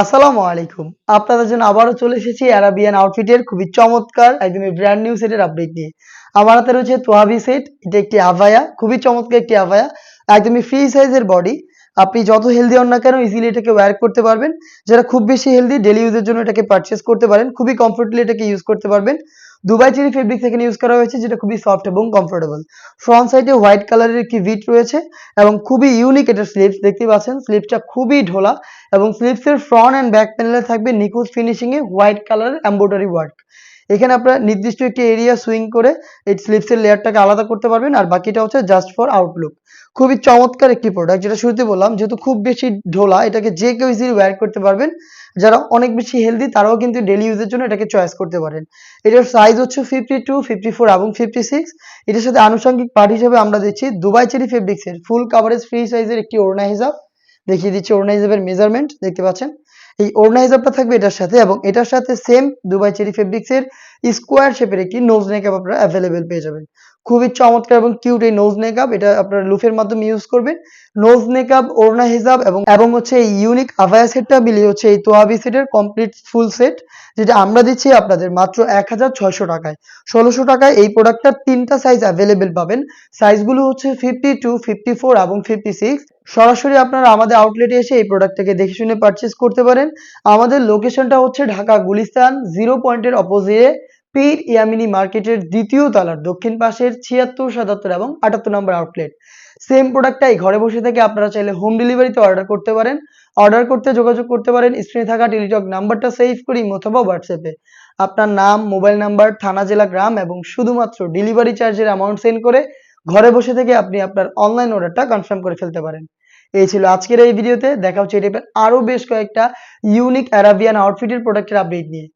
আসসালামু আলাইকুম। আপনাদের জন্য আবারও চলে এসেছি অ্যারাবিয়ান আউটফিটের খুবই চমৎকার একদমই ব্র্যান্ড নিউ সেটের আপডেট নিয়ে। আমার হাতে রয়েছে তোয়াবি সেট। এটা একটি আভায়া, খুবই চমৎকার একটি আভায়া। একদমই ফ্রি সাইজের বডি। আপনি যত হেলদি হন না কেন ইজিলি এটাকে ওয়্যার করতে পারবেন। যারা খুব বেশি হেলদি ডেইলি ইউজের জন্য এটাকে পারচেজ করতে পারেন। খুবই কমফোর্টেবলি এটাকে ইউজ করতে পারবেন। দুবাই চেরি ফেব্রিক্স এখানে ইউজ করা হয়েছে যেটা খুবই সফট এবং কমফোর্টেবল। ফ্রন্ট সাইডে হোয়াইট কালারের একটি ভিট রয়েছে এবং খুবই ইউনিক এটার স্লিভস দেখতেই পাচ্ছেন। স্লিভসটা খুবই ঢোলা এবং স্লিভসের ফ্রন্ট অ্যান্ড ব্যাক প্যানেলে থাকবে নিখুঁত ফিনিশিং এ হোয়াইট কালারের এমব্রয়ডারি ওয়ার্ক। এখানে আপনারা নির্দিষ্ট একটি এরিয়া সুইং করে এই স্লিভসের লেয়ারটাকে আলাদা করতে পারবেন আর বাকিটা হচ্ছে জাস্ট ফর আউটলুক। খুবই চমৎকার একটি প্রোডাক্ট যেটা শুরুতে বললাম যেহেতু খুব বেশি ঢোলা এটাকে যে কেউ ইজিলি ওয়্যার করতে পারবেন। যারা অনেক বেশি হেলদি তারাও কিন্তু ডেইলি ইউজের জন্য এটাকে চয়েস করতে পারেন। এটার সাইজ হচ্ছে 52, 54 এবং 56। এটার সাথে আনুষঙ্গিক পার্ট হিসেবে আমরা দিচ্ছি দুবাই চেরি ফেব্রিক্সের ফুল কাভারেজ ফ্রি সাইজের একটি ওড়না হিজাব। দেখিয়ে দিচ্ছি ওড়না হিজাবের মেজারমেন্ট দেখতে পাচ্ছেন। এই ওড়না হিজাবটা থাকবে এটার সাথে এবং এটার সাথে সেম দুবাই চেরি ফেব্রিক্সের স্কোয়ার শেপের একটি নোজ নেকআপ আপনারা অ্যাভেলেবেল পেয়ে যাবেন। খুবই চমৎকার এবং কিউট এই নোজ নেকআপ। এটা আপনারা লুফের মাধ্যমে ইউজ করবেন। নোজ নেকআপ, ওড়না হিজাব এবং হচ্ছে এই ইউনিক আভায়া সেটটা মিলিয়ে হচ্ছে এই তোয়াবি সেটের কমপ্লিট ফুল সেট যেটা আমরা দিচ্ছি আপনাদের মাত্র ১,৬০০ টাকায়। ১৬০০ টাকায় এই প্রোডাক্টটার ৩টা সাইজ অ্যাভেলেবেল পাবেন। সাইজগুলো হচ্ছে 52, 54 এবং 56। সরাসরি আপনারা আমাদের আউটলেটে এসে এই প্রোডাক্টটাকে দেখে শুনে পারচেজ করতে পারেন। আমাদের লোকেশনটা হচ্ছে ঢাকা গুলিস্তান 0 পয়েন্টের অপোজিটে পীর ইয়ামিনী মার্কেটের ২য় তলার দক্ষিণ পাশের ৭৬, ৭৭ এবং ৭৮ নম্বর আউটলেট। সেম প্রোডাক্টটাই ঘরে বসে থেকে আপনারা চাইলে হোম ডেলিভারিতে অর্ডার করতে পারেন। অর্ডার করতে যোগাযোগ করতে পারেন স্ক্রিনে থাকা টেলিটক নাম্বারটা সেভ করে ইমো অথবা হোয়াটসঅ্যাপে। আপনার নাম, মোবাইল নাম্বার, থানা, জেলা, গ্রাম এবং শুধুমাত্র ডেলিভারি চার্জের অ্যামাউন্ট সেন্ড করে ঘরে বসে থেকে আপনি আপনার অনলাইন অর্ডারটা কনফার্ম করে ফেলতে পারেন। এই ছিল আজকের এই ভিডিওতে। দেখা হচ্ছে এই টাইপের আরো বেশ কয়েকটা ইউনিক অ্যারাবিয়ান আউটফিটের প্রোডাক্টের আপডেট নিয়ে।